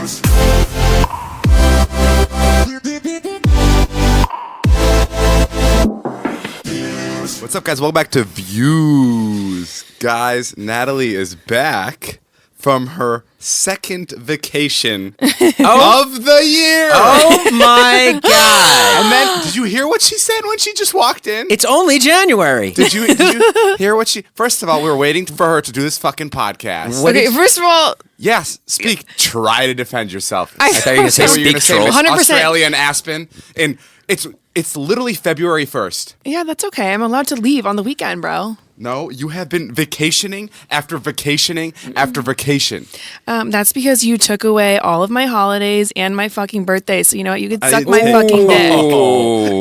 What's up, guys? Welcome back to Views. Guys, Natalie is back from her second vacation of the year. Oh my God. And then, did you hear what she said when she just walked in? It's only January. Did you hear what she... First of all, we were waiting for her to do this fucking podcast. Okay, first of all... Yes, speak. Try to defend yourself. I thought you were going to say speak troll. 100%. Australian Aspen. And it's literally February 1st. Yeah, that's okay. I'm allowed to leave on the weekend, bro. No, you have been vacationing after vacationing after vacation. That's because you took away all of my holidays and my fucking birthday. So you know what? You could suck my fucking dick.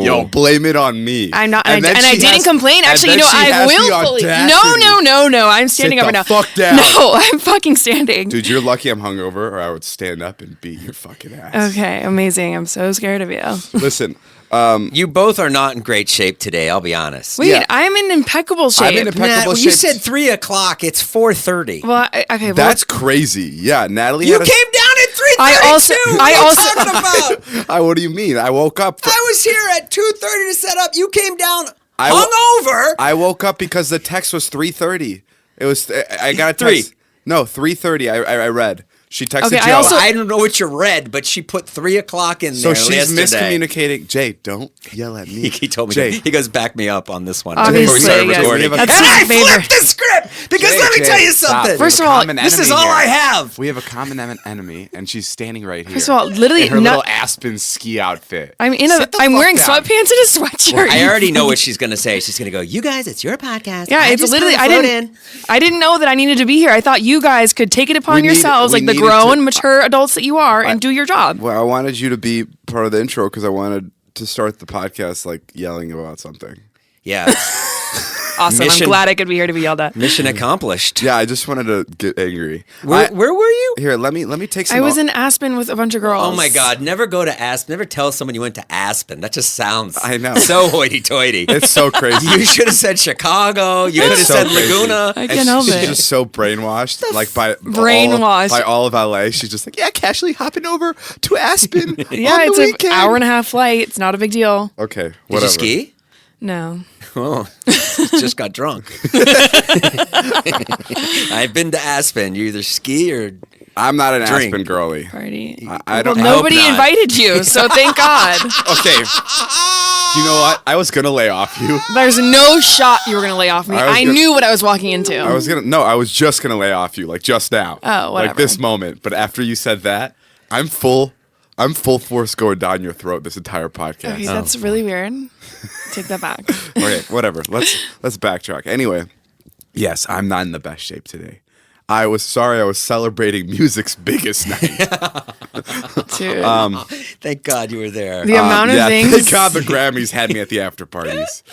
Yo, blame it on me. I'm not, and I didn't complain. Actually, you know, I willfully. No. I'm standing up right now. Fuck down. No, I'm fucking standing. Dude, you're lucky I'm hungover, or I would stand up and beat your fucking ass. Okay, amazing. I'm so scared of you. Listen. You both are not in great shape today, I'll be honest. Wait, yeah. I'm in impeccable shape. I'm in impeccable shape. You said 3 o'clock. It's 4:30. Well, okay. Well, that's crazy. Yeah, Natalie. You came down at 3:32. I also. Talking about? What do you mean? I woke up. I was here at 2:30 to set up. You came down hungover. I woke up because the text was 3:30. It was. I got a text. 3. No, 3:30. I read. She texted Okay, Joe. I don't know what you read, but she put 3 o'clock in so there. So she's yesterday. miscommunicating. Jay, don't yell at me. He told me. Jay. He goes, back me up on this one. Obviously, recording. yes. And I flipped the script because Jay, let me tell you something. First of all, this is all I have. We have a common enemy, and she's standing right here. First of all, literally, in her little Aspen ski outfit. I'm wearing sweatpants and a sweatshirt. I already know what she's gonna say. She's gonna go, "You guys, it's your podcast." Yeah, it's literally. I didn't know that I needed to be here. I thought you guys could take it upon yourselves, like the grown, mature adults that you are, and do your job. Well, I wanted you to be part of the intro because I wanted to start the podcast like yelling about something. Yeah. Awesome. I'm glad I could be here to be yelled at. Mission accomplished. Yeah, I just wanted to get angry. Where were you? Here, let me take some. I was in Aspen with a bunch of girls. Oh my God! Never go to Aspen. Never tell someone you went to Aspen. That just sounds. I know. So hoity-toity. It's so crazy. You should have said Chicago. You could have said crazy. Laguna. I can't help it. She's just so brainwashed, like by all of LA. She's just like, yeah, casually hopping over to Aspen. Yeah, it's an hour and a half flight. It's not a big deal. Okay, Did whatever. you ski? No. Oh, just got drunk. I've been to Aspen. You either ski or I'm not an drink. Aspen girly. Party. I don't. Well, nobody invited you, so thank God. Okay. You know what? I was gonna lay off you. There's no shot you were gonna lay off me. I knew what I was walking into. I was just gonna lay off you, like just now. Oh, whatever. Like this moment. But after you said that, I'm full force going down your throat this entire podcast. Okay, that's really weird. Take that back. Okay, whatever. Let's backtrack. Anyway, yes, I'm not in the best shape today. I was celebrating music's biggest night. Dude. Thank God you were there. The amount of things. Thank God the Grammys had me at the after parties.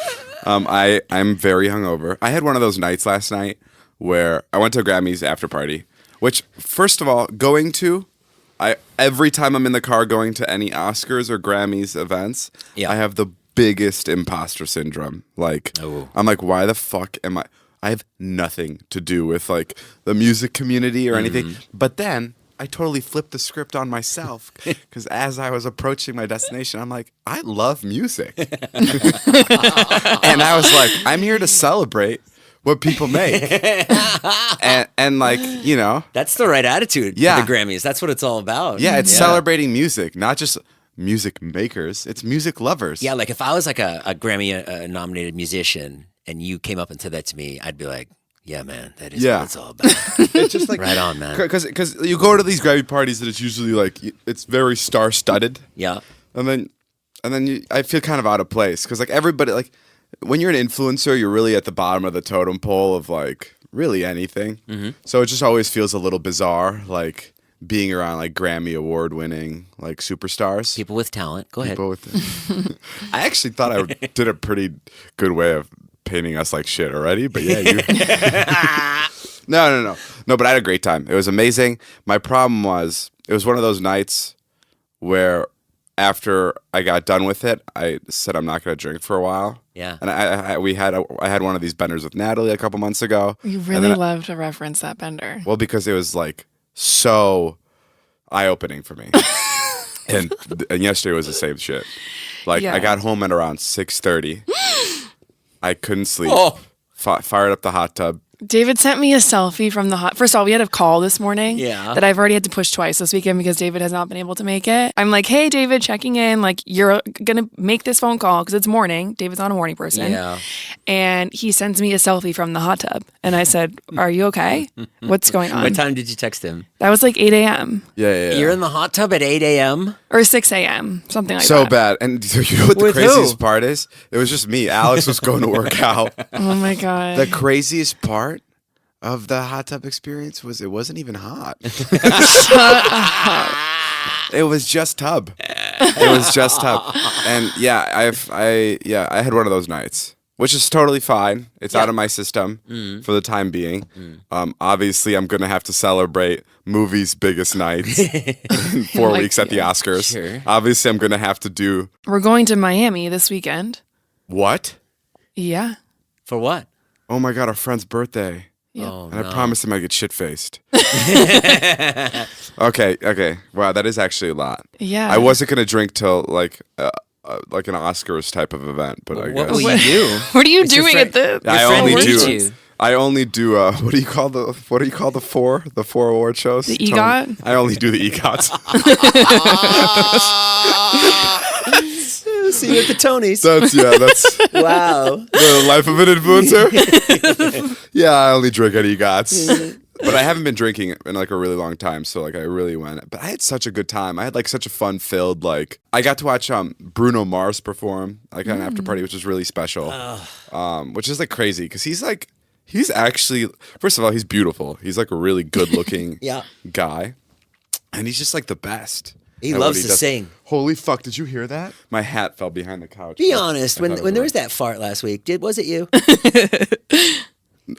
I'm very hungover. I had one of those nights last night where I went to a Grammys after party, which, first of all, every time I'm in the car going to any Oscars or Grammys events, I have the biggest imposter syndrome. Like, I'm like, why the fuck am I have nothing to do with like the music community or anything. But then I totally flipped the script on myself because as I was approaching my destination, I'm like, I love music. And I was like, I'm here to celebrate what people make. and like, you know. That's the right attitude for the Grammys. That's what it's all about. Yeah, it's celebrating music, not just music makers. It's music lovers. Yeah, like if I was like a Grammy nominated musician and you came up and said that to me, I'd be like, yeah, man, that is what it's all about. It's just like right on, man. Because you go to these Grammy parties that it's usually like it's very star studded. Yeah, and then I feel kind of out of place because like everybody like when you're an influencer, you're really at the bottom of the totem pole of like really anything. So it just always feels a little bizarre, like being around like Grammy award winning like superstars, people with talent. Go ahead. I actually thought I did a pretty good way of painting us like shit already, but yeah, you. No, but I had a great time. It was amazing. My problem was it was one of those nights where after I got done with it, I said I'm not going to drink for a while. Yeah, and I had one of these benders with Natalie a couple months ago. You really love to reference that bender. Well, because it was like so. eye-opening for me. and yesterday was the same shit. Like, I got home at around 6:30. I couldn't sleep. Fired up the hot tub. David sent me a selfie from the hot. First of all, we had a call this morning that I've already had to push twice this weekend because David has not been able to make it. I'm like, hey, David, checking in. Like, you're going to make this phone call because it's morning. David's not a morning person. Yeah. And he sends me a selfie from the hot tub. And I said, are you okay? What's going on? What time did you text him? That was like 8 a.m. Yeah. You're in the hot tub at 8 a.m.? Or 6 a.m. Something like that. So bad. And you know what the craziest part is? It was just me. Alex was going to work out. Oh, my God. The craziest part of the hot tub experience was it wasn't even hot. It was just tub. It was just tub. And I had one of those nights, which is totally fine. It's out of my system for the time being. Obviously, I'm going to have to celebrate movies' biggest nights in 4 weeks at the Oscars. Sure. Obviously, I'm going to have to do... We're going to Miami this weekend. What? Yeah. For what? Oh my God, our friend's birthday. Yep. And I promised him I'd get shit-faced. Okay. Wow, that is actually a lot. Yeah. I wasn't going to drink till like an Oscars type of event, but I guess. What will you do? What are you doing at the... I only do what do you call the four award shows? The EGOT? I only do the EGOTs. See you at the Tonys. That's wow. The life of an influencer. Yeah, I only drink at EGOTs. But I haven't been drinking in like a really long time, so like I really went. But I had such a good time. I had like such a fun-filled like. I got to watch Bruno Mars perform like at an after party, which was really special. Which is like crazy because he's actually, first of all, he's beautiful. He's like a really good-looking guy, and he's just like the best. He loves to sing. Holy fuck, did you hear that? My hat fell behind the couch. Be honest, when there was that fart last week, was it you?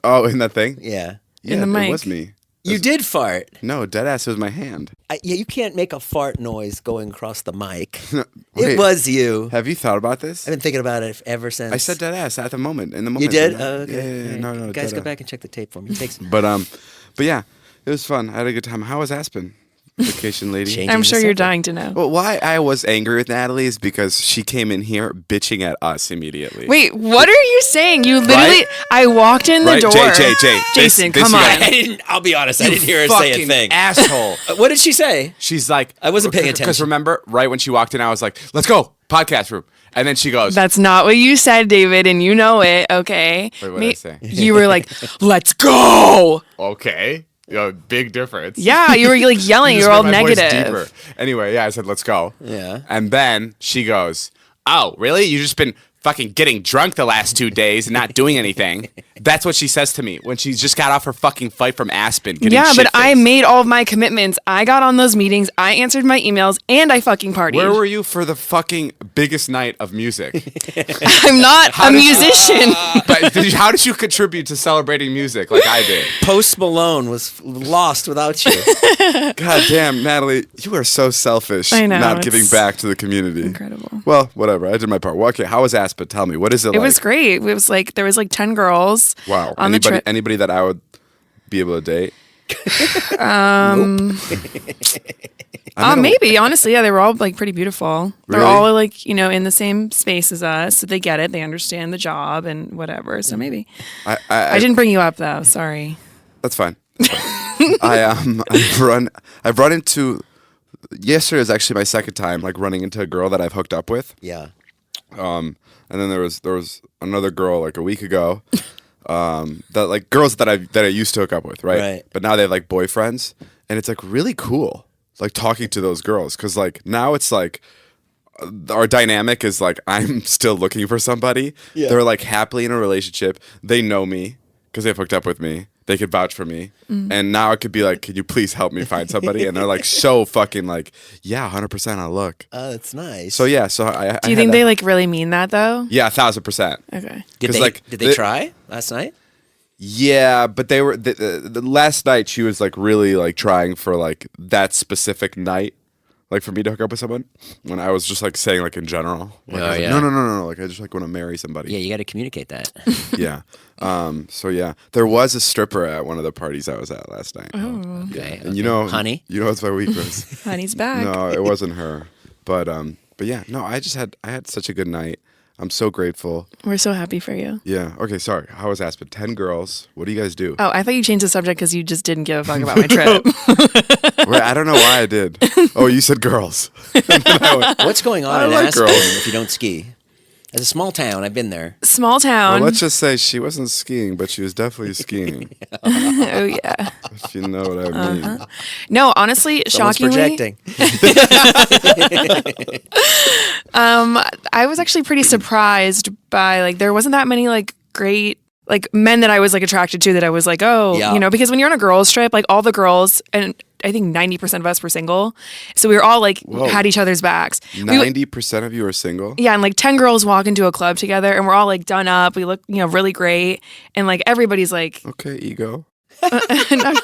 Oh, in that thing? Yeah. Yeah, in the mic. It was me. You did fart. No, deadass, it was my hand. You can't make a fart noise going across the mic. Wait, it was you. Have you thought about this? I've been thinking about it ever since. I said deadass at the moment. In the moment. You did? Okay. Yeah. No. Guys, go back and check the tape for me. But yeah, it was fun. I had a good time. How was Aspen? Vacation lady. I'm sure you're dying to know. Well, why I was angry with Natalie is because she came in here bitching at us immediately. Wait, what are you saying? You literally, right? I walked in the door. Jason, come on. I'll be honest, I didn't hear her say a thing. Asshole. What did she say? She's like, I wasn't paying attention. Because remember, right when she walked in, I was like, let's go, podcast room. And then she goes, that's not what you said, David, and you know it, okay? Wait, what did I say? You were like, let's go. Okay. Big difference. Yeah, you were like yelling. You were all negative. Anyway, I said, let's go. Yeah. And then she goes, oh, really? You just been fucking getting drunk the last 2 days and not doing anything. That's what she says to me when she just got off her fucking flight from Aspen. Yeah, but I made all of my commitments. I got on those meetings. I answered my emails, and I fucking partied. Where were you for the fucking biggest night of music? I'm not a musician. But how did you contribute to celebrating music like I did? Post Malone was lost without you. God damn, Natalie, you are so selfish. I know, not giving back to the community. Incredible. Well, whatever. I did my part. Well, okay, how was Aspen? Tell me, what is it like? It was great. It was like there was like 10 girls. Wow. On the trip. Anybody that I would be able to date? Maybe, honestly, yeah, they were all like pretty beautiful. They're Really? all like, in the same space as us, so they get it. They understand the job and whatever. So maybe. I didn't bring you up though. Sorry. That's fine. I've run into. Yesterday was actually my second time like running into a girl that I've hooked up with. Yeah. And then there was another girl like a week ago. That like girls that I used to hook up with, right? Right. But now they have like boyfriends, and it's like really cool, like talking to those girls, because like now it's like our dynamic is like I'm still looking for somebody. Yeah. They're like happily in a relationship. They know me because they've hooked up with me. They could vouch for me. And now it could be like, can you please help me find somebody? And they're like so fucking like, yeah, 100% I'll look. Oh, that's nice. So yeah, so Do you think they like really mean that though? Yeah, 1,000%. Okay. Did they try last night? Yeah, but they were the last night she was like really like trying for like that specific night. Like for me to hook up with someone, when I was just like saying like in general, like, Oh, yeah. no, like I just like want to marry somebody. Yeah, you got to communicate that. Yeah. So yeah, there was a stripper at one of the parties I was at last night. Oh. Okay. And you know, Honey? you know what my week was. Honey's back. No, it wasn't her. But yeah, no, I had such a good night. I'm so grateful. We're so happy for you. Yeah. Okay. Sorry. How was Aspen? 10 girls. What do you guys do? Oh, I thought you changed the subject because you just didn't give a fuck about my trip. Wait, I don't know why I did. Oh, you said girls. What's going on in like Aspen girls. if you don't ski? It's a small town. I've been there. Small town. Well, let's just say she wasn't skiing, but she was definitely skiing. Oh yeah. If you know what I mean. No, honestly, Someone's shockingly, projecting. I was actually pretty surprised by like there wasn't that many like great like men that I was like attracted to that I was like, oh, Yeah. you know, because when you're on a girls trip, like all the girls and I think 90% of us were single. So we were all like Whoa. had each other's backs. 90% of you are single? Yeah, and like 10 girls walk into a club together and we're all like done up. We look, you know, really great. And like everybody's like, Okay, ego. I'm not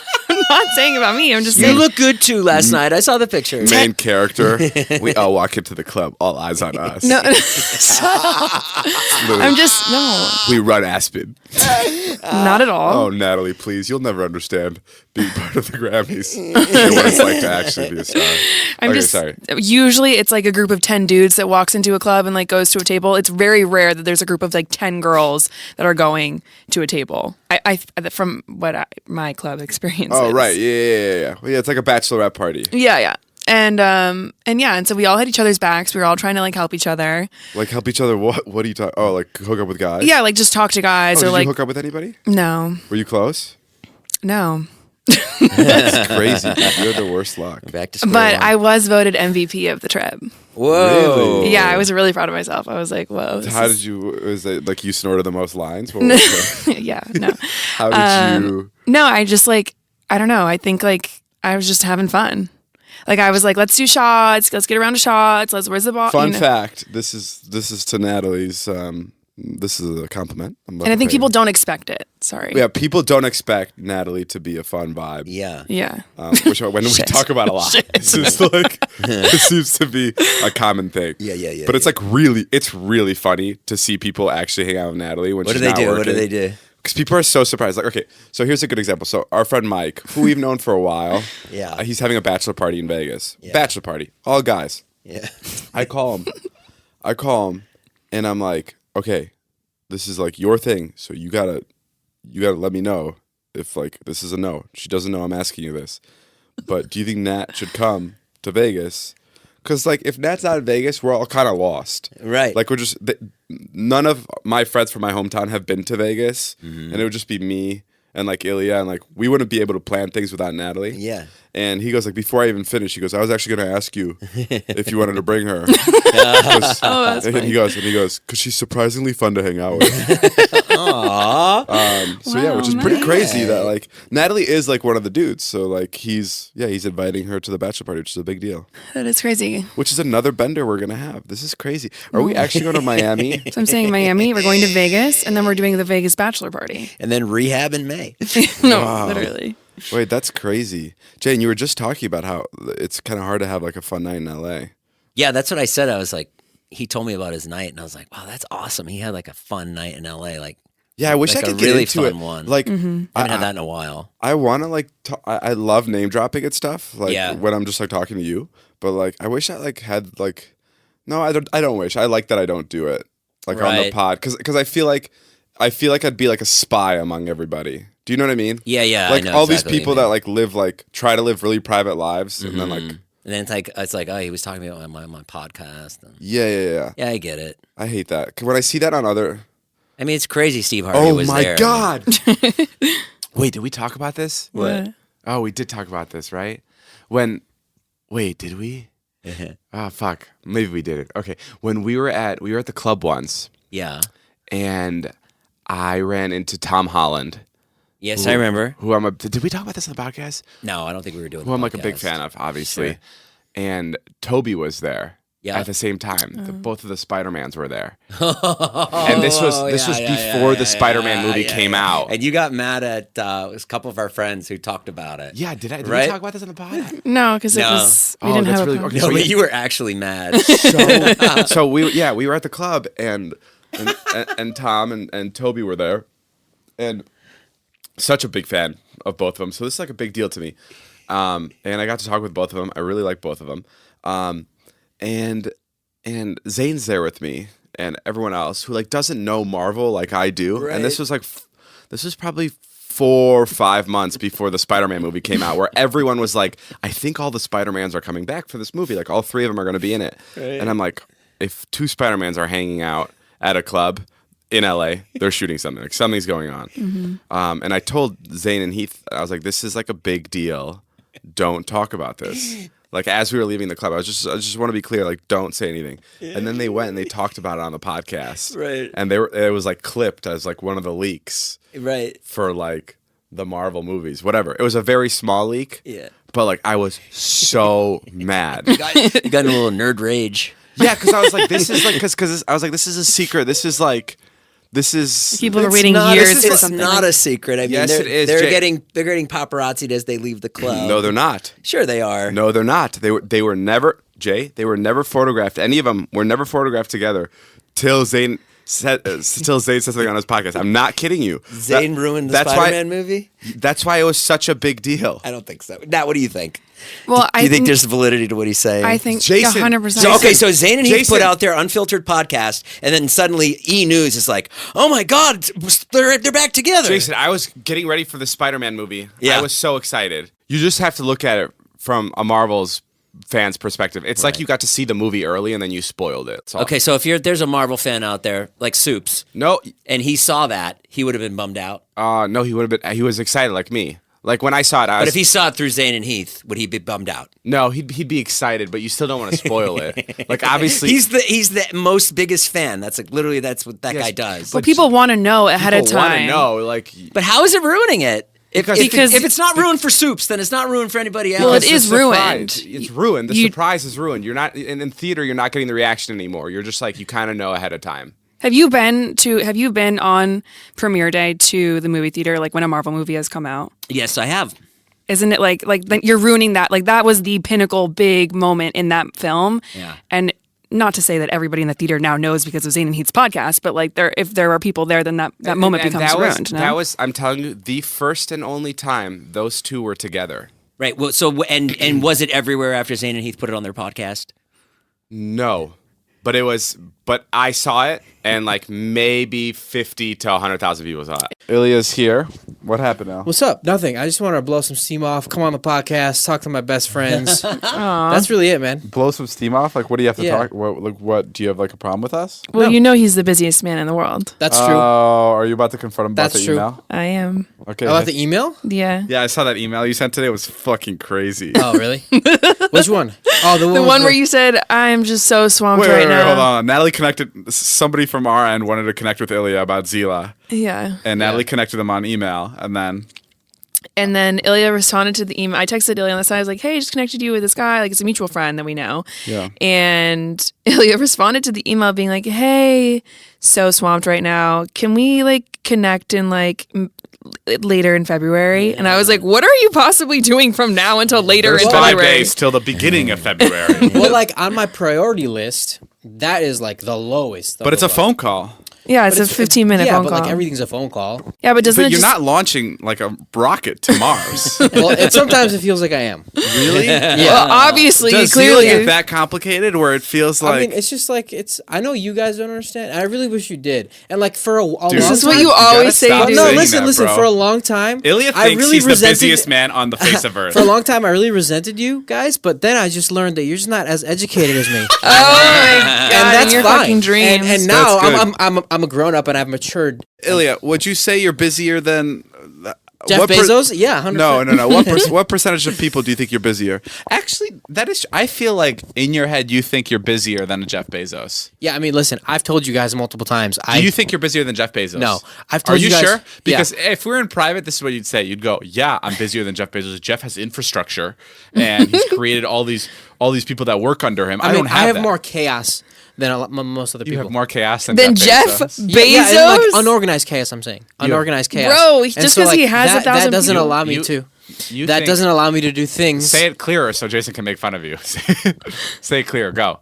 saying about me. I'm just You saying. look good too last night. I saw the pictures. Main character. We all walk into the club, all eyes on us. No, Literally, I'm just, no, we run Aspen. not at all. Oh, Natalie, please. You'll never understand being part of the Grammys and what it's like to actually be a star. I'm Okay, just sorry. usually it's like a group of 10 dudes that walks into a club and like goes to a table. It's very rare that there's a group of like 10 girls that are going to a table. I from what my club experience. Oh, is. right. Yeah. Well, yeah, it's like a bachelorette party. Yeah. And yeah, and so we all had each other's backs. We were all trying to like help each other. Like help each other. What are you talking? Oh, like hook up with guys? Yeah, like just talk to guys Oh, or did like you hook up with anybody? no. Were you close? No. That's crazy. Dude. You're the worst luck. Back to square But one. I was voted MVP of the trip. Whoa. Really? Yeah, I was really proud of myself. I was like, whoa. this How is- did you? Was it like you snorted the most lines? What was it? Yeah, no. How did you? No, I just like, I don't know. I think like I was just having fun. Like I was like, let's do shots. Let's get around to shots. Where's the ball? Fun fact. This is to Natalie's. This is a compliment. And I think people don't expect it. Sorry. Yeah, people don't expect Natalie to be a fun vibe. Yeah. Yeah. Which when we talk about a lot, this is like it seems to be a common thing. Yeah. But it's like it's really funny to see people actually hang out with Natalie when What do she's they not do? working. What do they do? Because people are so surprised. Like, okay, so here's a good example. So our friend Mike, who we've known for a while, Yeah. he's having a bachelor party in Vegas. Yeah. Bachelor party, all guys. Yeah. I call him, and I'm like, okay, this is like your thing, so you gotta let me know if like this is a no. She doesn't know I'm asking you this, but do you think Nat should come to Vegas? Because like if Nat's not in Vegas, we're all kind of lost. Right. Like we're just none of my friends from my hometown have been to Vegas, Mm-hmm. and it would just be me and like Ilya, and like we wouldn't be able to plan things without Natalie. Yeah. And he goes like, before I even finish, he goes, I was actually going to ask you if you wanted to bring her. That's And funny. he goes, because she's surprisingly fun to hang out with. Aww. So yeah, which is pretty crazy that like Natalie is like one of the dudes. So like he's inviting her to the bachelor party, which is a big deal. That is crazy. Which is another bender we're gonna have. This is crazy. Are we actually going to Miami? So I'm saying Miami, we're going to Vegas, and then we're doing the Vegas bachelor party. And then rehab in May. No, literally. Wait, that's crazy. Jane, you were just talking about how it's kind of hard to have like a fun night in LA. Yeah, that's what I said. I was like, he told me about his night, and I was like, wow, that's awesome. He had like a fun night in LA. Like, Yeah, I wish Like I a could get really into fun it. one. Like I haven't had that in a while. I want to like I love name dropping and stuff like Yeah. when I'm just like talking to you, but like I wish I like had like no, I don't wish. I like that I don't do it like on the Right. pod cuz I feel like I'd be like a spy among everybody. Do you know what I mean? Yeah. Like I know all exactly these what you people mean. that like live like try to live really private lives and then like And then it's like, oh, he was talking about my podcast. And, yeah. yeah, I get it. I hate that. 'Cause when I see that on other I mean, it's crazy. Steve Harvey Oh was my there. god. Wait, did we talk about this? What? Oh, we did talk about this, right? Wait, did we? Oh fuck, maybe we didn't. Okay, when we were at the club once, Yeah. and I ran into Tom Holland. Yes, I remember. Who did we talk about this on the podcast? No, I don't think we were doing. Who the I'm like a big podcast. fan of, obviously. Sure. And Toby was there. at the same time. Both of the Spider-Mans were there. And this was before the Spider-Man movie came out. And you got mad at it was a couple of our friends who talked about it. Yeah, did we talk about this on the pod? No, because it was we didn't have okay, no, but you were actually mad. So we were at the club and Tom and Toby were there, and such a big fan of both of them. So this is like a big deal to me. And I got to talk with both of them. I really like both of them. And Zane's there with me and everyone else who like doesn't know Marvel like I do. Right. And this was probably 4 or 5 months before the Spider-Man movie came out, where everyone was like, I think all the Spider-Mans are coming back for this movie. Like all 3 of them are going to be in it. Right. And I'm like, if 2 Spider-Mans are hanging out at a club in LA, they're shooting something. Like something's going on. Mm-hmm. And I told Zane and Heath, I was like, this is like a big deal. Don't talk about this. Like as we were leaving the club, I just want to be clear, like don't say anything. Yeah. And then they went and they talked about it on the podcast. Right. And it was like clipped as like one of the leaks. Right. For like the Marvel movies, whatever. It was a very small leak. Yeah. But like I was so mad. You got in a little nerd rage. Yeah, because I was like, this is like, because I was like, this is a secret. This is people are waiting years. It's not a secret. I mean, yes, it is. They're getting paparazzi'd as they leave the club. No, they're not. Sure, they are. No, they're not. They were never, Jay. They were never photographed. Any of them were never photographed together till Zane said something on his podcast. I'm not kidding you. Zane ruined the Spider-Man movie? That's why it was such a big deal. I don't think so. Now, what do you think? Well, do you think there's validity to what he's saying? I think Jason, 100%. So Zane and Heath put out their unfiltered podcast, and then suddenly E! News is like, oh my God, they're back together. Jason, I was getting ready for the Spider-Man movie. Yeah. I was so excited. You just have to look at it from a Marvel's fan's perspective. It's like you got to see the movie early and then you spoiled it. Okay, so if there's a Marvel fan out there, like Soups, and he saw that, he would have been bummed out. No, he would have been. He was excited like me. Like when I saw it, but if he saw it through Zane and Heath, would he be bummed out? No, he'd be excited, but you still don't want to spoil it. Like obviously, he's the most biggest fan. That's like literally that's what that guy does. But people want to know ahead of time. People want to know, like. But how is it ruining it? Because if it's not ruined for Soups, then it's not ruined for anybody else. Well, it is ruined. It's ruined. The surprise is ruined. You're not in theater. You're not getting the reaction anymore. You're just like you kind of know ahead of time. Have you been on premiere day to the movie theater, like when a Marvel movie has come out? Yes, I have. Isn't it like you're ruining that? Like that was the pinnacle big moment in that film. Yeah. And not to say that everybody in the theater now knows because of Zane and Heath's podcast, but like if there are people there, then that moment becomes ruined. That was, I'm telling you, the first and only time those two were together. Right. Well, so and was it everywhere after Zane and Heath put it on their podcast? No. But I saw it, and like maybe 50 to 100,000 people saw it. Ilya's here. What happened now? What's up? Nothing. I just want to blow some steam off, come on the podcast, talk to my best friends. That's really it, man. Blow some steam off? Like, what do you have to talk? What do you have like a problem with us? Well, no. You know he's the busiest man in the world. That's true. Oh, are you about to confront him about the email? I am. Okay. About the email? Yeah. Yeah, I saw that email you sent today. It was fucking crazy. Oh, really? Which one? Oh, the one where you said, I'm just so swamped right now. Hold on. Natalie connected. Somebody from our end wanted to connect with Ilya about Zila. Yeah. And Natalie connected them on email, and then Ilya responded to the email. I texted Ilya on the side. I was like, hey, I just connected you with this guy. Like, it's a mutual friend that we know. Yeah. And Ilya responded to the email being like, hey, so swamped right now. Can we, like, connect in, like, later in February? And I was like, what are you possibly doing from now until later in February? 5 days till the beginning of February. Well, like, on my priority list, that is, like, the lowest. But it's a phone call. Yeah, it's a 15-minute phone call. Yeah, but like everything's a phone call. Yeah, but you're not launching like a rocket to Mars. Well, sometimes it feels like I am. Really? Yeah. Well, obviously, does clearly. Does it get that complicated where it feels like? I mean, it's just like I know you guys don't understand. And I really wish you did. And like for a long time, this is what you always say. No, listen. For a long time, Ilya thinks he's the busiest man on the face of Earth. For a long time, I really resented you guys, but then I just learned that you're just not as educated as me. Oh my God! And that's your fine. Fucking dreams. And now I'm a grown up and I've matured. Ilya, would you say you're busier than Jeff Bezos? Yeah, 100%. No. What percentage of people do you think you're busier? Actually, that is. I feel like in your head you think you're busier than Jeff Bezos. Yeah, I mean, listen, I've told you guys multiple times. Do you think you're busier than Jeff Bezos? No, I've told you guys. Are you sure? Because if we're in private, this is what you'd say. You'd go, "Yeah, I'm busier than Jeff Bezos. Jeff has infrastructure, and he's created all these all these people that work under him. I mean, don't have I have that. more chaos than most other people. You have more chaos than Jeff Bezos? Bezos? Yeah, like unorganized chaos, I'm saying. Unorganized chaos. Bro, just because he has 1,000 that doesn't people. allow me to. That doesn't allow me to do things. Say it clearer so Jason can make fun of you. Say it clear. Go.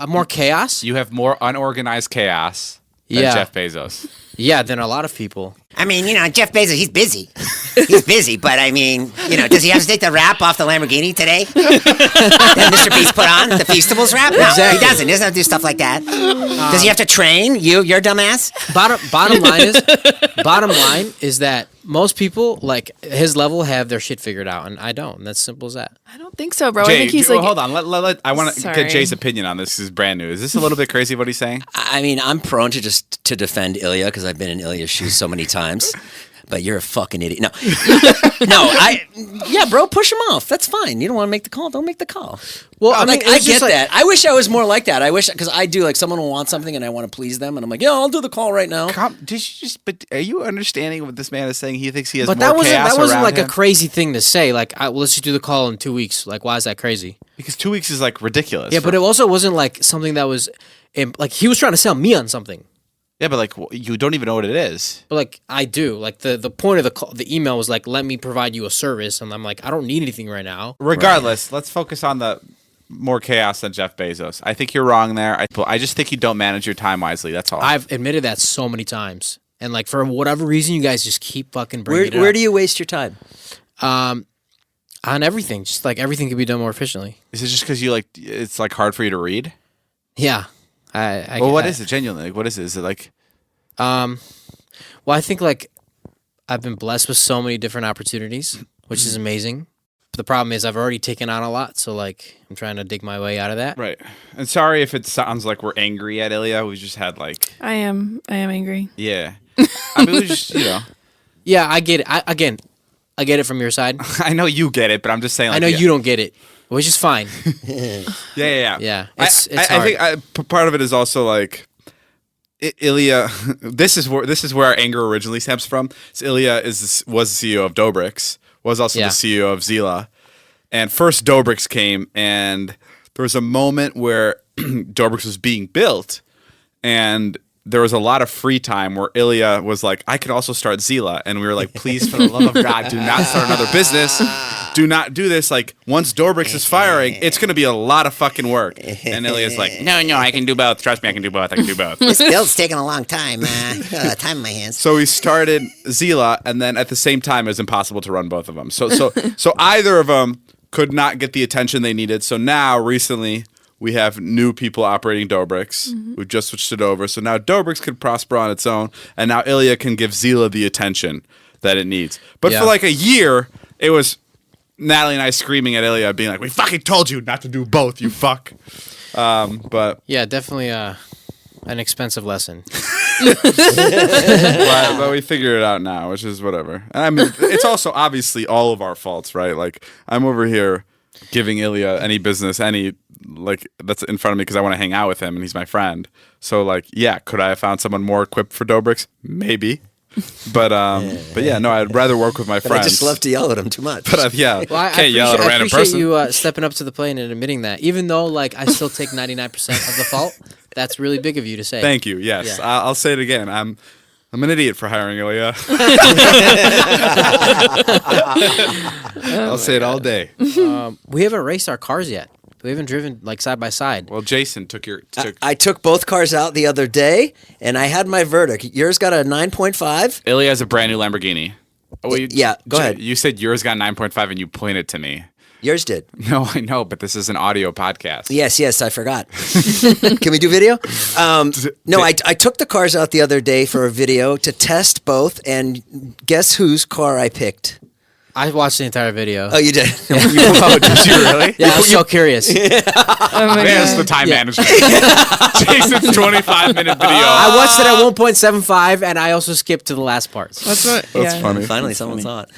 More chaos? You have more unorganized chaos than Jeff Bezos. Yeah, than a lot of people. I mean, Jeff Bezos, he's busy. He's busy, but I mean, does he have to take the wrap off the Lamborghini today? That Mr. Beast put on? The Feastables wrap? No, Exactly. he doesn't. He doesn't have to do stuff like that. Does he have to train? You're a dumbass? Bottom line is that most people, like his level, have their shit figured out, and I don't. And that's simple as that. I don't think so, bro. Jay, I think he's like... hold on. I want to Sorry. get Jay's opinion on this. This is brand new. Is this a little bit crazy what he's saying? I mean, I'm prone to just to defend Ilya because I've been in Ilya's shoes so many times. But you're a fucking idiot. No, bro, push him off. That's fine. You don't want to make the call. Don't make the call. Well, I mean, I get that. I wish I was more like that. I wish, because I do, like, someone will want something and I want to please them, and I'm like, yeah, I'll do the call right now. But are you understanding what this man is saying? He thinks he has but more chaos that wasn't around like him? a crazy thing to say. Like, let's just do the call in 2 weeks. Like, why is that crazy? Because 2 weeks is like ridiculous. Yeah, but it also wasn't like something that was, like, he was trying to sell me on something. Yeah, but like you don't even know what it is. But like I do. Like the point of the email was like, let me provide you a service, and I'm like, I don't need anything right now. Regardless, let's focus on the more chaos than Jeff Bezos. I think you're wrong there. I just think you don't manage your time wisely. That's all. I've admitted that so many times, and like for whatever reason, you guys just keep fucking bringing it up. Where do you waste your time? On everything. Just like everything could be done more efficiently. Is it just because it's like hard for you to read? Yeah. What is it genuinely? Like, what is it? Is it like? Well, I think like I've been blessed with so many different opportunities, which is amazing. But the problem is I've already taken on a lot, so like I'm trying to dig my way out of that. Right. And sorry if it sounds like we're angry at Ilya. We just had like. I am angry. Yeah. I mean, we just Yeah, I get it. I get it from your side. I know you get it, but I'm just saying. Like, I know you don't get it, which is fine. Yeah. Yeah, it's hard. I think part of it is also like Ilya. This is where our anger originally stems from. So Ilya was the CEO of Dobrik's, was also the CEO of Zila, and first Dobrik's came, and there was a moment where Dobrik's was being built, and there was a lot of free time where Ilya was like, I could also start Zila. And we were like, please, for the love of God, do not start another business. Do not do this. Like, once Dobrik's is firing, it's going to be a lot of fucking work. And Ilya's like, no, I can do both. Trust me, I can do both. This build's taking a long time. I got a lot of time in my hands. So we started Zila, and then at the same time, it was impossible to run both of them. So either of them could not get the attention they needed. So now, recently, we have new people operating Dobrik's. We've just switched it over. So now Dobrik's can prosper on its own, and now Ilya can give Zila the attention that it needs. But for like a year, it was Natalie and I screaming at Ilya, being like, we fucking told you not to do both, you fuck. But yeah, definitely an expensive lesson. but we figured it out now, which is whatever. And I mean, it's also obviously all of our faults, right? Like, I'm over here giving Ilya any business, that's in front of me because I want to hang out with him and he's my friend. So like, yeah, could I have found someone more equipped for Dobrik's? Maybe. But yeah, no, I'd rather work with my friends. I just love to yell at him too much. But Well, can't yell at a random person. I appreciate you stepping up to the plate and admitting that. Even though like I still take 99% of the fault, that's really big of you to say. Thank you. Yes, yeah. I'll say it again. I'm an idiot for hiring Ilya. I'll say it all day. We haven't raced our cars yet. We haven't driven like side by side. Well, Jason took I took both cars out the other day, and I had my verdict. Yours got a 9.5. Ilya has a brand new Lamborghini. Yeah, go ahead. You said yours got 9.5, and you pointed to me. Yours did. No, I know, but this is an audio podcast. Yes, I forgot. Can we do video? No, I took the cars out the other day for a video to test both, and guess whose car I picked? I watched the entire video. Oh, you did? Oh, did you really? Yeah, I was so curious. Oh my There's God. the time management. Jason's 25-minute video. I watched it at 1.75, and I also skipped to the last parts. That's funny. Finally, someone saw it.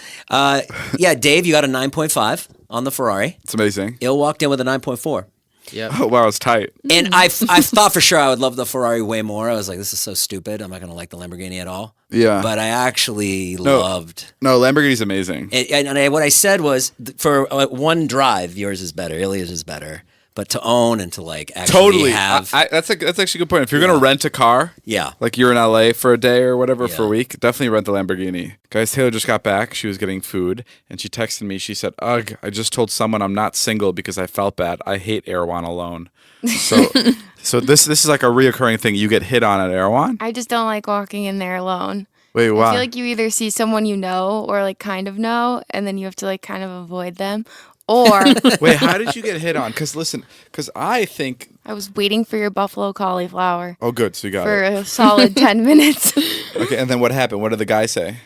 Yeah, Dave, you got a 9.5 on the Ferrari. It's amazing. Il walked in with a 9.4. Yeah. Oh wow, it's tight. And I thought for sure I would love the Ferrari way more. I was like, this is so stupid. I'm not going to like the Lamborghini at all. Yeah. But I actually loved. No, Lamborghini's amazing. And what I said was, for one drive, yours is better. Ilia's is better. But to own and to like actually have. That's actually a good point. If you're going to rent a car, like you're in LA for a day or whatever for a week, definitely rent the Lamborghini. Guys, Taylor just got back. She was getting food and she texted me. She said, "Ugh, I just told someone I'm not single because I felt bad. I hate Erewhon alone." So this is like a reoccurring thing. You get hit on at Erewhon? I just don't like walking in there alone. Wait, why? I feel like you either see someone you know or like kind of know, and then you have to like kind of avoid them. Or wait, how did you get hit on? Because I think I was waiting for your buffalo cauliflower. Oh, good. So you got for it. a solid 10 minutes. Okay, and then what happened? What did the guy say?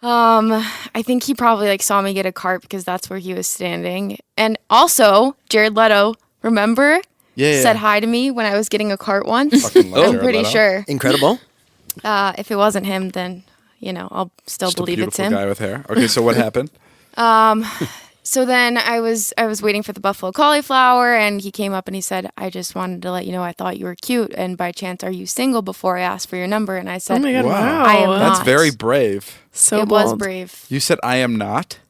I think he probably like saw me get a cart because that's where he was standing. And also, Jared Leto, remember? Said hi to me when I was getting a cart once. I'm pretty sure. Incredible. If it wasn't him, then I'll still Just believe a it's him. Guy with hair. Okay, so what happened? So then I was waiting for the buffalo cauliflower, and he came up and he said, "I just wanted to let you know I thought you were cute, and by chance, are you single?" Before I asked for your number, and I said, "Oh my God, wow. I am not." That's very brave. So it bold. was brave. You said, "I am not."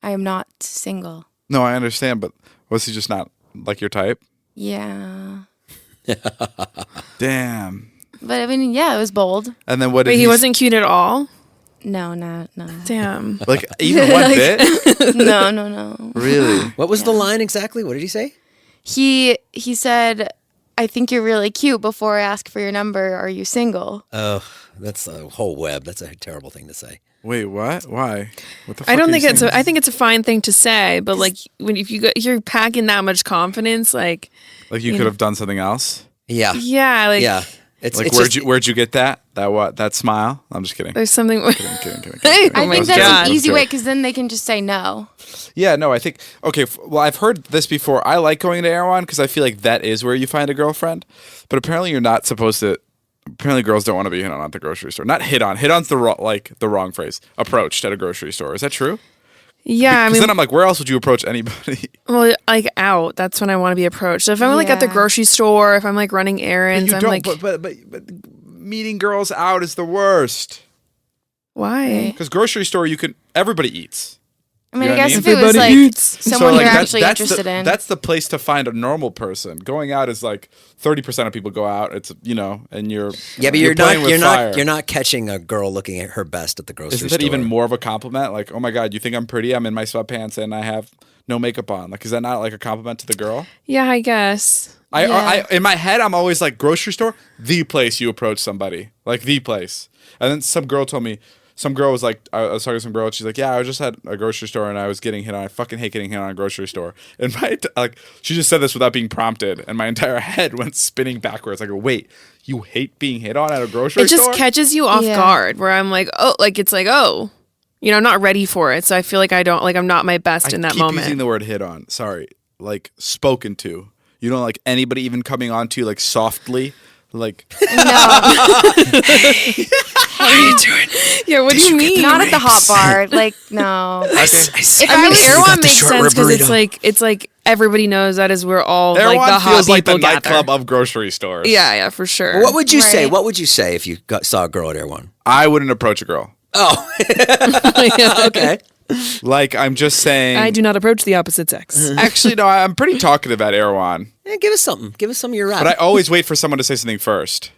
I am not single. No, I understand, but was he just not like your type? Yeah. Damn. But I mean, yeah, it was bold. And then what? Wait, he wasn't cute at all. No, no. Damn. Like even one bit? No. Really? What was the line exactly? What did he say? He said, "I think you're really cute. Before I ask for your number, are you single?" Oh, that's a whole web. That's a terrible thing to say. Wait, what? Why? What the fuck I don't are think you it's. saying? I think it's a fine thing to say, but like you're packing that much confidence, like you could have done something else. Yeah. Yeah. Like yeah. It's like just, where'd you get that? That smile? I'm just kidding. there's something. Kidding. I my think that's God. an easy way because then they can just say no. Yeah, no, I think okay. Well, I've heard this before. I like going to Erewhon because I feel like that is where you find a girlfriend. But apparently, you're not supposed to. Apparently, girls don't want to be hit on at the grocery store. Not hit on. Hit on's the wrong phrase. Approached at a grocery store. Is that true? Yeah, Because then I'm like, where else would you approach anybody? well, like out. That's when I want to be approached. So if I'm like at the grocery store, if I'm like running errands, I'm like, but meeting girls out is the worst. why? Because grocery store, everybody eats. I mean, You I know what guess I if mean? it was like Eats. someone like, you're that's- actually that's interested in. That's the place to find a normal person. Going out is like 30% of people go out. It's and you're yeah, but you're playing with fire. you're not catching a girl looking at her best at the grocery Isn't store. that even more of a compliment? Like, oh my God, you think I'm pretty? I'm in my sweatpants and I have no makeup on. Like, is that not like a compliment to the girl? Yeah, I guess. I in my head, I'm always like, grocery store, the place you approach somebody, like the place. And then some girl was like, I was talking to some girl, and she's like, yeah, I was just at a grocery store and I was getting hit on. I fucking hate getting hit on a grocery store. And she just said this without being prompted, and my entire head went spinning backwards. I go, wait, you hate being hit on at a grocery It store? just catches you off guard. Where I'm like, I'm not ready for it. So I feel like I'm not my best in that I keep moment. using the word hit on. Sorry, like spoken to. You don't like anybody even coming on to you like softly, like. How are you doing? Yeah, what do you mean? Not at the hot bar. Like, no. Okay. Erewhon makes sense because it's like everybody knows that is where all Erewhon like the hot feels like the people gather. nightclub of grocery stores. Yeah, for sure. What would you say? Right. What would you say if you saw a girl at Erewhon? I wouldn't approach a girl. Oh, okay. Like, I'm just saying. I do not approach the opposite sex. Actually, no, I'm pretty talkative at Erewhon. Yeah, give us something. Give us some of your rap. But I always wait for someone to say something first.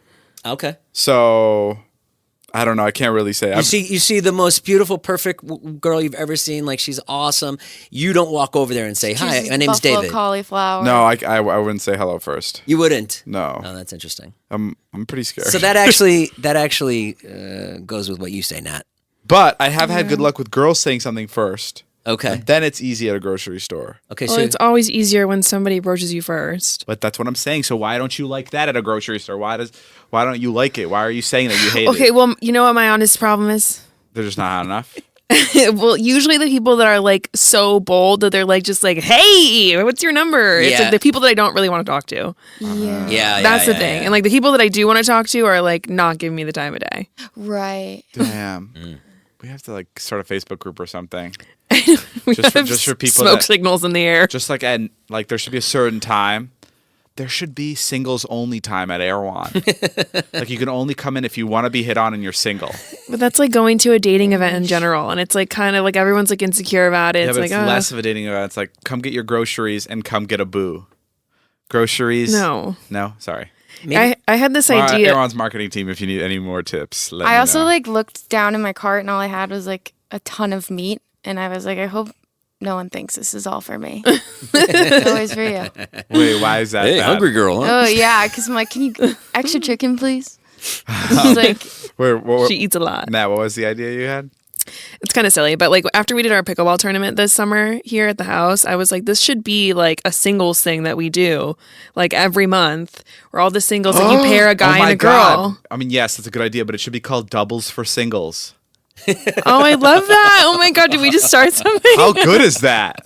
Okay. So, I don't know. I can't really say. You see the most beautiful, perfect girl you've ever seen. Like, she's awesome. You don't walk over there and say, "Hi, Chooses my name's buffalo David." cauliflower. No, I wouldn't say hello first. You wouldn't. No. Oh, that's interesting. I'm pretty scared. So that actually goes with what you say, Nat. But I have had good luck with girls saying something first. Okay. And then it's easy at a grocery store. Okay. Well, So it's always easier when somebody approaches you first. But that's what I'm saying. So why don't you like that at a grocery store? Why don't you like it? Why are you saying that you hate it? Okay, well, you know what my honest problem is? They're just not hot enough. Well, usually the people that are like so bold that they're like just like, "Hey, what's your number?" It's Yeah. like the people that I don't really want to talk to. Yeah. That's the thing. And like the people that I do want to talk to are like not giving me the time of day. Right. Damn. We have to like start a Facebook group or something. just for people smoke signals in the air. Just like there should be a certain time. There should be singles only time at Erewhon. Like you can only come in if you want to be hit on and you're single. But that's like going to a dating event in general, and it's like kind of like everyone's like insecure about it. Yeah, it's but like it's less of a dating event. It's like come get your groceries and come get a boo. Groceries? No, sorry. I had this idea. Erewhon's marketing team. If you need any more tips, let me I also know. like looked down in my cart and all I had was like a ton of meat, and I was like, I hope no one thinks this is all for me. It's always for you. Wait, why is that? Hey, bad? hungry girl, huh? Oh yeah, because I'm like, can you extra chicken, please? She's like, She eats a lot. Matt, what was the idea you had? It's kind of silly, but like after we did our pickleball tournament this summer here at the house, I was like, this should be like a singles thing that we do like every month, where all the singles like you pair a guy and a girl. God. I mean, yes, that's a good idea, but it should be called doubles for singles. Oh, I love that. Oh my God, did we just start something? How good is that?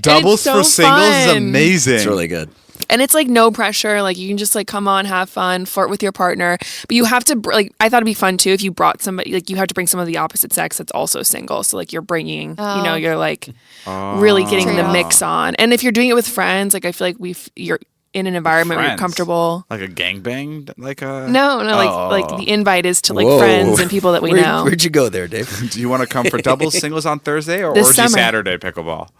Doubles so for singles is fun. amazing. It's really good. And it's like no pressure. Like you can just like come on, have fun, flirt with your partner. But you have to like, I thought it'd be fun too if you brought somebody, like you have to bring some of the opposite sex that's also single. So like you're bringing, you're like really getting the mix on. And if you're doing it with friends, like I feel like you're in an environment where you're comfortable. Like a gangbang? Like a... No, like the invite is to like friends and people that we know. Where'd you go there, Dave? Do you want to come for doubles singles on Thursday or This orgy summer. Saturday pickleball?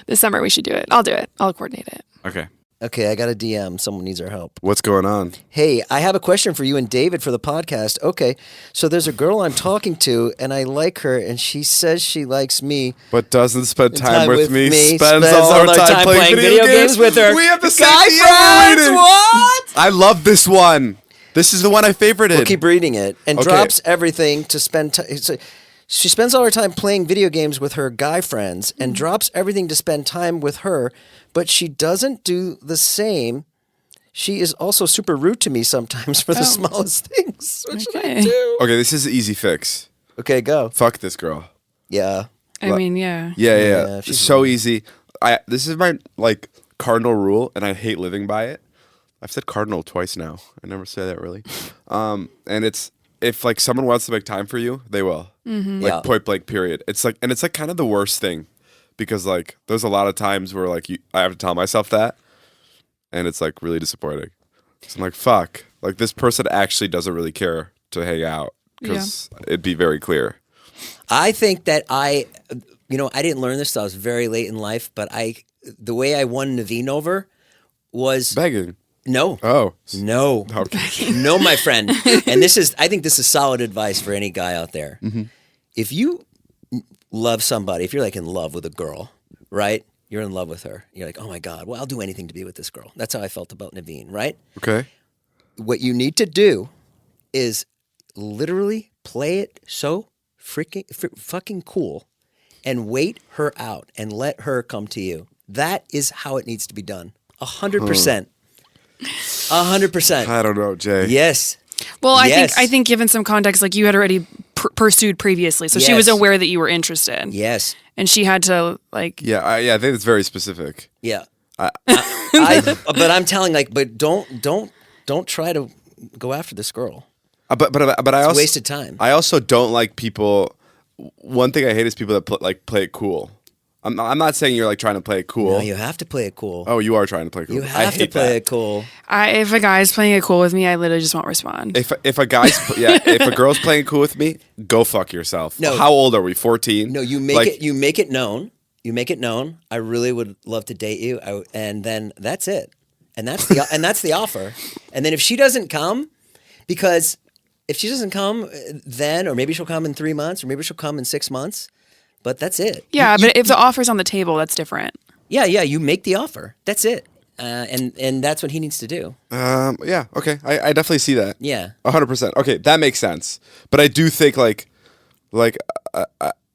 This summer we should do it. I'll do it. I'll coordinate it. Okay. Okay, I got a DM. Someone needs our help. What's going on? Hey, I have a question for you and David for the podcast. Okay, so there's a girl I'm talking to, and I like her, and she says she likes me. But doesn't spend time with me. Spends Spends all her time playing video games with her. We have the same Guy DM friends, rating. what? I love this one. This is the one I favorited. We'll keep reading it. And Okay. drops everything to spend time. She spends all her time playing video games with her guy friends and drops everything to spend time with her, but she doesn't do the same. She is also super rude to me sometimes for the smallest things. What should I do? Okay, this is an easy fix. Okay, go. Fuck this girl. Yeah. I mean, yeah. Yeah. she's So easy. This is my like cardinal rule, and I hate living by it. I've said cardinal twice now. I never say that really. And it's if like someone wants to make time for you, they will. Mm-hmm. Like point blank period. It's like kind of the worst thing because like there's a lot of times where like I have to tell myself that, and it's like really disappointing. So I'm like, fuck. Like this person actually doesn't really care to hang out because it'd be very clear. I think that I didn't learn this till I was very late in life, but the way I won Naveen over was Begging. no. Oh. No. Okay. No, my friend. And I think this is solid advice for any guy out there. Mm-hmm. If you love somebody, if you're like in love with a girl, right? You're in love with her. You're like, oh my God, well, I'll do anything to be with this girl. That's how I felt about Naveen, right? Okay. What you need to do is literally play it so fucking cool and wait her out and let her come to you. That is how it needs to be done. 100%. 100%. I don't know, Jay. Yes. Well, Yes. I think given some context, like you had already pursued previously, so she was Yes. aware that you were interested. Yes. And she had to like. Yeah, I think it's very specific. Yeah. But I'm telling but don't try to go after this girl. But I also Wasted time. I also don't like people. One thing I hate is people that play it cool. I'm not saying you're like trying to play it cool. No, you have to play it cool. Oh, you are trying to play it cool. You I have to hate play that. it cool. If a guy's playing it cool with me, I literally just won't respond. If a guy's if a girl's playing it cool with me, go fuck yourself. No. How old are we? 14? No, you make it known. You make it known. I really would love to date you, and then that's it. And that's the offer. And then if she doesn't come, because if she doesn't come then, or maybe she'll come in 3 months, or maybe she'll come in 6 months, but that's it. Yeah, but if the offer's on the table, that's different. Yeah, you make the offer. That's it. And that's what he needs to do. Yeah. Okay. I definitely see that. Yeah. 100%. Okay, that makes sense. But I do think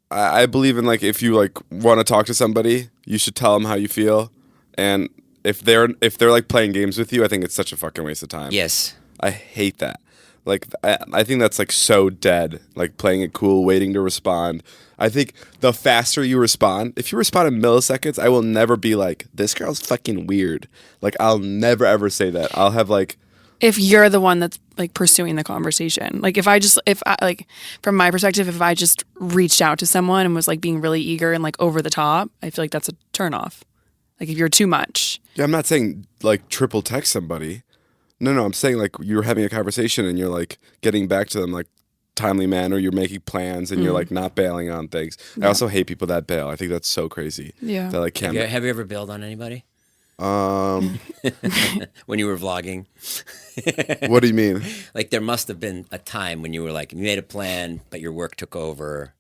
I believe in like if you like want to talk to somebody, you should tell them how you feel, and if they're like playing games with you, I think it's such a fucking waste of time. Yes. I hate that. Like I think that's like so dead. Like playing it cool, waiting to respond. I think the faster you respond, if you respond in milliseconds, I will never be like, this girl's fucking weird. Like I'll never ever say that. I'll have like if you're the one that's like pursuing the conversation. Like if I from my perspective, if I just reached out to someone and was like being really eager and like over the top, I feel like that's a turnoff. Like if you're too much. Yeah, I'm not saying like triple text somebody. No, I'm saying like you're having a conversation and you're like getting back to them like timely manner, you're making plans and you're like not bailing on things. Yeah. I also hate people that bail. I think that's so crazy. Yeah. That, like, have you ever bailed on anybody? When you were vlogging. What do you mean? Like there must have been a time when you were like, you made a plan, but your work took over.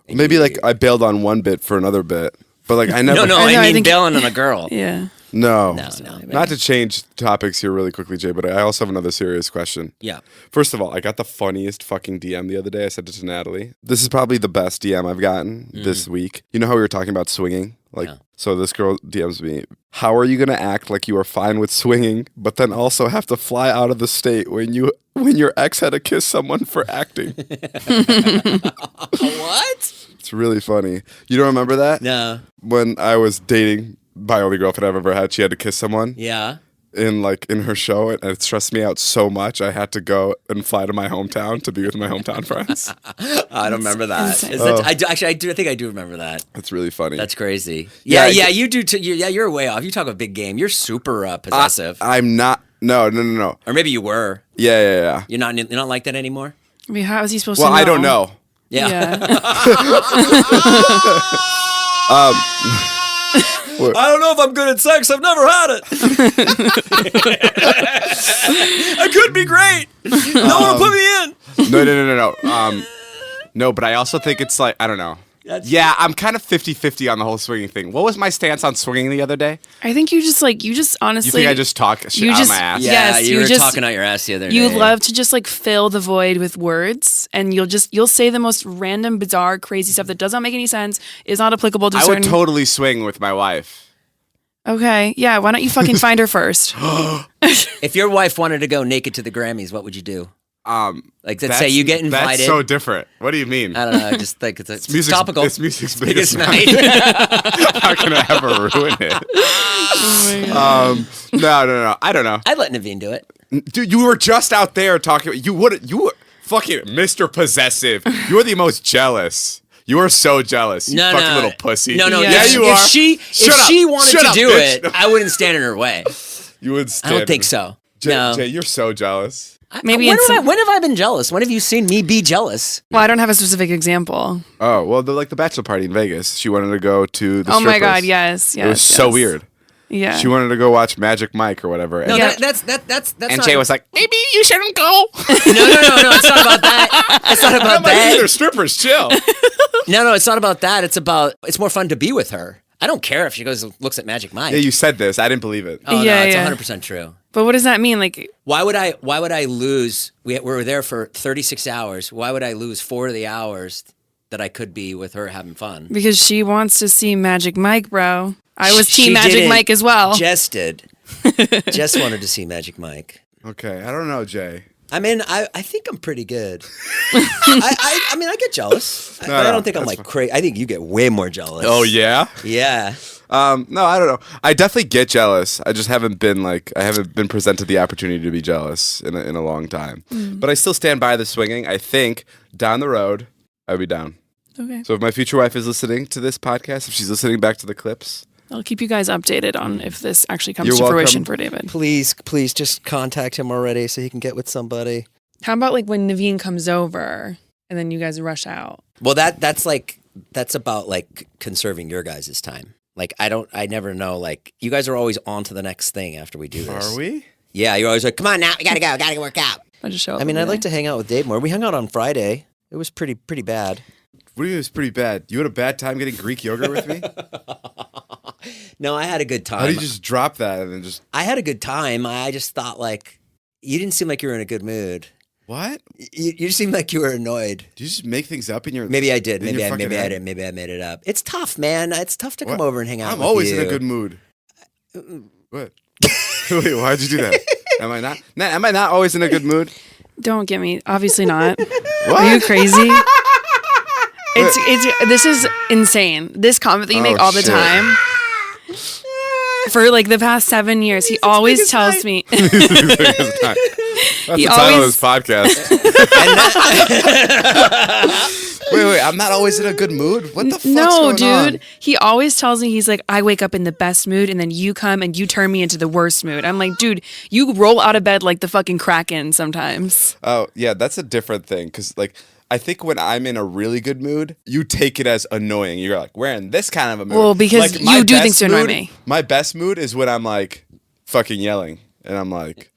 Maybe like I bailed on one bit for another bit. But like I never I mean bailing on a girl. Yeah. No. Not to change topics here really quickly, Jay, but I also have another serious question. Yeah. First of all, I got the funniest fucking DM the other day. I sent it to Natalie. This is probably the best DM I've gotten this week. You know how we were talking about swinging? Like, so this girl DMs me, how are you going to act like you are fine with swinging, but then also have to fly out of the state when your ex had to kiss someone for acting? What? It's really funny. You don't remember that? No. When I was dating my only girlfriend I've ever had, she had to kiss someone. Yeah. In her show, and it stressed me out so much. I had to go and fly to my hometown to be with my hometown friends. I don't remember that. I think I do remember that. That's really funny. That's crazy. Yeah, you do. You're way off. You talk a big game. You're super possessive. I'm not. No. Or maybe you were. Yeah. You're not like that anymore. I mean, how is he supposed to know? Well, I don't know. Yeah. I don't know if I'm good at sex. I've never had it. I could be great. No one will put me in. No. No, but I also think it's like, I don't know. I'm kind of 50-50 on the whole swinging thing. What was my stance on swinging the other day? I think you just honestly. You think I just talk shit out of my ass? Yeah, yes, you were talking out your ass the other day. You love to just like fill the void with words, and you'll say the most random, bizarre, crazy stuff that does not make any sense, is not applicable to I certain. would totally swing with my wife. Okay, yeah. Why don't you fucking find her first? If your wife wanted to go naked to the Grammys, what would you do? Like, let's say you get invited. That's so different. What do you mean? I don't know. I just think it's topical. It's music's biggest night. How can I ever ruin it? Oh my God. No. I don't know. I'd let Naveen do it. Dude, you were just out there talking. You were fucking Mr. Possessive. You are the most jealous. You are so jealous. You fucking little pussy. No. Yeah, you are. If she wanted to do it, I wouldn't stand in her way. You would stand. I don't think so. Jay, you're so jealous. Maybe when have I been jealous? When have you seen me be jealous? Well, I don't have a specific example. Oh, well, the bachelor party in Vegas. She wanted to go to the strippers. Oh my God, yes. It was so weird. Yeah. She wanted to go watch Magic Mike or whatever. No, that's and Jay was like, maybe you shouldn't go. No, it's not about that. It's not about that. These are strippers, chill. No, it's not about that. It's more fun to be with her. I don't care if she goes and looks at Magic Mike. Yeah, you said this. I didn't believe it. Oh, no, it's 100% true. But what does that mean? Like, why would I lose? We were there for 36 hours. Why would I lose 4 of the hours that I could be with her having fun? Because she wants to see Magic Mike, bro. I was team Magic Mike as well. Jess did. Jess wanted to see Magic Mike. Okay, I don't know, Jay. I mean, I think I'm pretty good. I mean, I get jealous. But I don't think I'm like crazy. I think you get way more jealous. Oh, yeah? Yeah. No, I don't know. I definitely get jealous. I just haven't been presented the opportunity to be jealous in a long time. But I still stand by the swinging. I think down the road, I would be down. Okay. So if my future wife is listening to this podcast, if she's listening back to the clips, I'll keep you guys updated on if this actually comes to fruition for David. Please just contact him already so he can get with somebody. How about like when Naveen comes over and then you guys rush out? Well, that's about like conserving your guys' time. Like I never know. Like you guys are always on to the next thing after we do this. Are we? Yeah, you're always like, come on now, we gotta work out. I just show up. I mean, I'd like to hang out with Dave more. We hung out on Friday. It was pretty bad. What do you mean it was pretty bad? You had a bad time getting Greek yogurt with me? No, I had a good time. How did you just drop that and then just... I had a good time. I just thought, like, you didn't seem like you were in a good mood. What? You seemed like you were annoyed. Did you just make things up in your... Maybe I did. Maybe I didn't. Maybe I made it up. It's tough, man. It's tough to come over and hang out with you. I'm always in a good mood. What? Wait, why'd you do that? Am I not? Am I not always in a good mood? Don't get me. Obviously not. What? Are you crazy? This is insane. This comment that you make all the time. For like the past 7 years, he always tells me. That's the title of this podcast. Wait, I'm not always in a good mood? What the fuck's going on? Dude. He always tells me, he's like, I wake up in the best mood and then you come and you turn me into the worst mood. I'm like, dude, you roll out of bed like the fucking Kraken sometimes. Oh, yeah, that's a different thing. Because, like, I think when I'm in a really good mood, you take it as annoying. You're like, we're in this kind of a mood. Well, because like, you do things to annoy me. My best mood is when I'm, like, fucking yelling. And I'm like,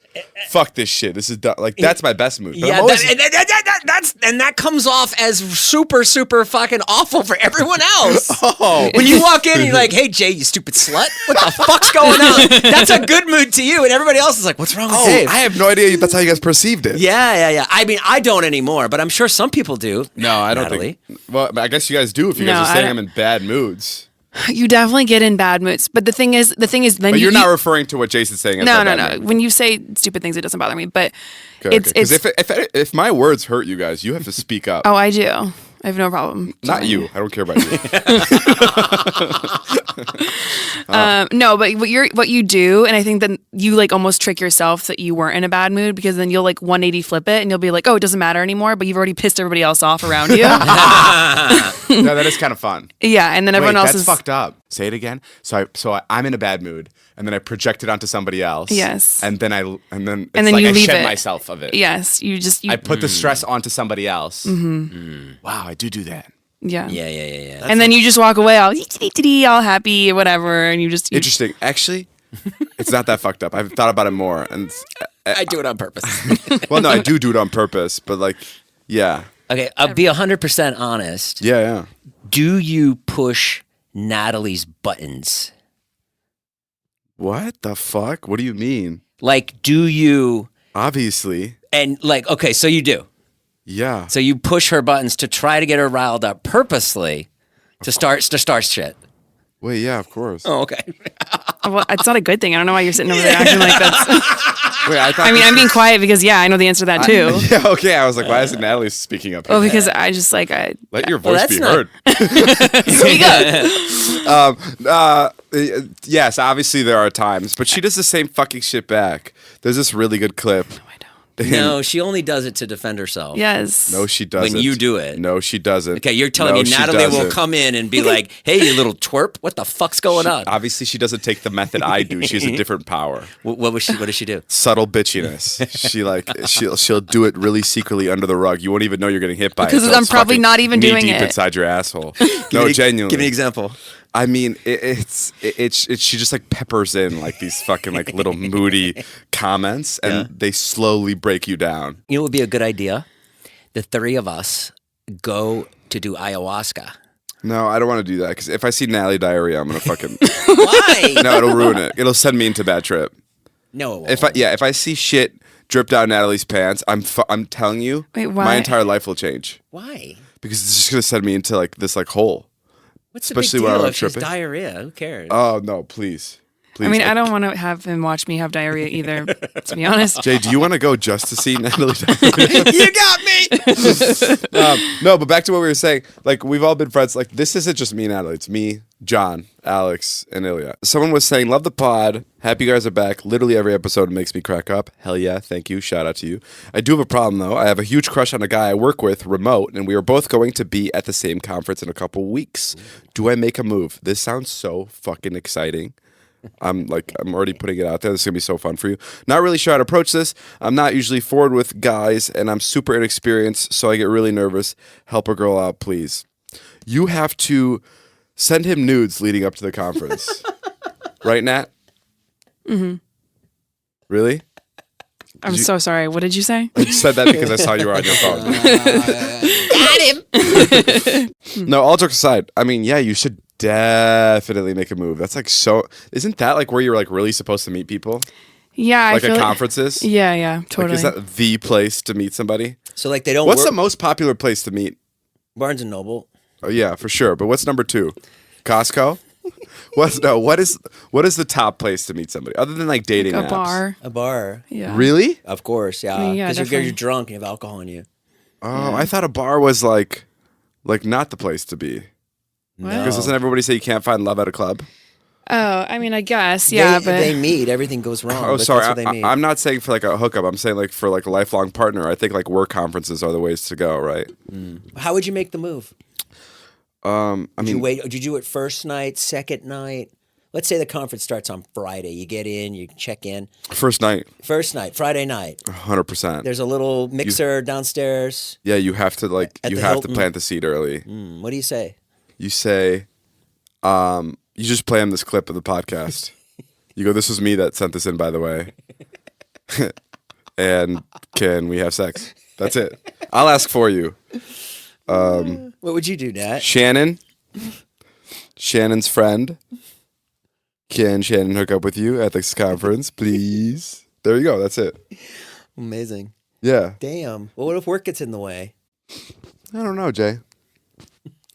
fuck this shit. This is dumb. Like, that's my best mood. But Yeah, that comes off as super, super fucking awful for everyone else. Oh. When you walk in and you're like, hey, Jay, you stupid slut. What the fuck's going on? That's a good mood to you. And everybody else is like, what's wrong with Dave? I have no idea that's how you guys perceived it. Yeah. I mean, I don't anymore, but I'm sure some people do. No, I don't Natalie. think. Well, I guess you guys do if you guys are saying I'm in bad moods. You definitely get in bad moods. But the thing is, then you're not referring to what Jason's saying. No. When you say stupid things, it doesn't bother me. But it's if my words hurt you guys, you have to speak up. Oh, I do. I have no problem. Not you. I don't care about you. No, but what you do, and I think that you like almost trick yourself that you weren't in a bad mood, because then you'll like 180 flip it and you'll be like, oh, it doesn't matter anymore, but you've already pissed everybody else off around you. No, that is kind of fun. Yeah, and then everyone else is fucked up. Say it again. So I'm in a bad mood, and then I project it onto somebody else. Yes. And then you I leave shed it. myself of it. Yes, I put the stress onto somebody else. Wow, I do that. Yeah. Yeah. And then you just walk away all happy or whatever, and you just Interesting. Actually, it's not that fucked up. I've thought about it more, and I do it on purpose. well, no, I do it on purpose, but like, yeah. Okay, I'll be 100% honest. Yeah. Do you push Natalie's buttons? What the fuck? What do you mean? Like, do you? Obviously. And like, okay, so you do. Yeah. So you push her buttons to try to get her riled up purposely to start shit. Wait, yeah, of course. Oh, okay. Well, it's not a good thing. I don't know why you're sitting over there acting like that's. Wait, I mean, I'm being quiet because I know the answer to that too. Yeah, okay. I was like, why isn't Natalie speaking up here? Well, because I just like let your voice be heard. Speak up. Yes, obviously there are times, but she does the same fucking shit back. There's this really good clip. No, she only does it to defend herself. Yes. No, she doesn't. When you do it. No, she doesn't. Okay, you're telling me Natalie will come in and be like, hey, you little twerp, what the fuck's going on? Obviously, she doesn't take the method I do. She has a different power. What does she do? Subtle bitchiness. She'll do it really secretly under the rug. You won't even know you're getting hit by it. Because I'm probably not even doing deep it. inside your asshole. No, genuinely. Give me an example. I mean, it's she just like peppers in like these fucking like little moody comments, and they slowly break you down. You know what would be a good idea? The three of us go to do ayahuasca. No, I don't want to do that, because if I see Natalie diarrhea, I'm gonna fucking. Why? No, it'll ruin it. It'll send me into bad trip. No, it won't. If I see shit drip down Natalie's pants, I'm telling you, my entire life will change. Why? Because it's just gonna send me into like this like hole. What's Especially the big when deal I'm if she's tripping. diarrhea? Who cares? Oh no, please. I mean, I don't want to have him watch me have diarrhea either, to be honest. Jay, do you want to go just to see Natalie diarrhea? You got me! No, but back to what we were saying. Like, we've all been friends. Like, this isn't just me and Natalie. It's me, John, Alex, and Ilya. Someone was saying, love the pod. Happy you guys are back. Literally every episode makes me crack up. Hell yeah. Thank you. Shout out to you. I do have a problem, though. I have a huge crush on a guy I work with remote, and we are both going to be at the same conference in a couple weeks. Do I make a move? This sounds so fucking exciting. I'm already putting it out there. This is going to be so fun for you. Not really sure how to approach this. I'm not usually forward with guys, and I'm super inexperienced, so I get really nervous. Help a girl out, please. You have to send him nudes leading up to the conference. Right, Nat? Mm-hmm. Really? I'm so sorry. What did you say? I said that because I saw you were on your phone. Got him! No, all jokes aside, I mean, yeah, you should definitely make a move. That's like so. Isn't that like where you're like really supposed to meet people? Yeah, like I feel at conferences. Yeah, totally. Like, is that the place to meet somebody? So like they don't. What's the most popular place to meet? Barnes and Noble. Oh yeah, for sure. But what's number 2? Costco. What is the top place to meet somebody other than like dating like a apps? A bar. Yeah. Really? Of course, yeah. I mean, yeah, Because you're drunk and you have alcohol in you. Oh, I thought a bar was like not the place to be. What? Because doesn't everybody say you can't find love at a club? Oh, I mean, I guess, yeah, but they meet, everything goes wrong. Oh, but sorry. that's what they meet. I'm not saying for like a hookup. I'm saying like for like a lifelong partner. I think like work conferences are the ways to go, right? How would you make the move? I mean, Did you do it first night, second night? Let's say the conference starts on Friday. You get in, you check in. first night, Friday night. 100%. There's a little mixer downstairs. Yeah, you have to like At you the have Hilton. to plant the seed early. What do you say? You say, you just play him this clip of the podcast. You go, "This was me that sent this in, by the way." And can we have sex? That's it. I'll ask for you. What would you do, Nat? Shannon's friend. Can Shannon hook up with you at this conference, please? There you go. That's it. Amazing. Yeah. Damn. Well, what if work gets in the way? I don't know, Jay.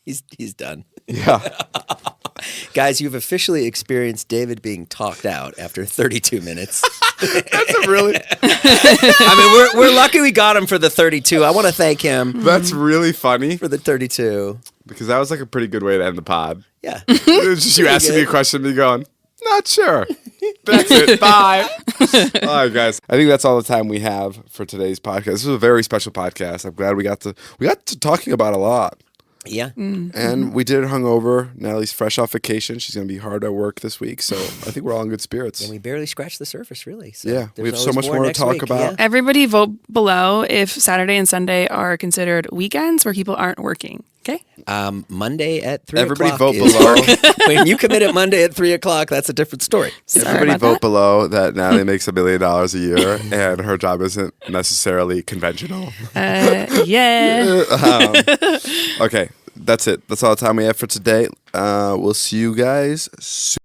He's done. Yeah. Guys, you've officially experienced David being talked out after 32 minutes. That's a really... I mean, we're lucky we got him for the 32. I want to thank him. That's really funny. For the 32. Because that was like a pretty good way to end the pod. Yeah. It was just you asking me a question and me going, not sure. That's it. Bye. All right, guys. I think that's all the time we have for today's podcast. This was a very special podcast. I'm glad we got to talking about a lot. Yeah. And we did it hungover. Natalie's fresh off vacation. She's going to be hard at work this week. So I think we're all in good spirits. And we barely scratched the surface, really. So yeah. We have so much more to talk about. Yeah. Everybody vote below if Saturday and Sunday are considered weekends where people aren't working. Okay? Monday at 3 Everybody o'clock. Everybody vote below. When you commit at Monday at 3 o'clock, that's a different story. Everybody vote below that Natalie makes $1 million a year and her job isn't necessarily conventional. Yeah. Okay. That's it. That's all the time we have for today. We'll see you guys soon.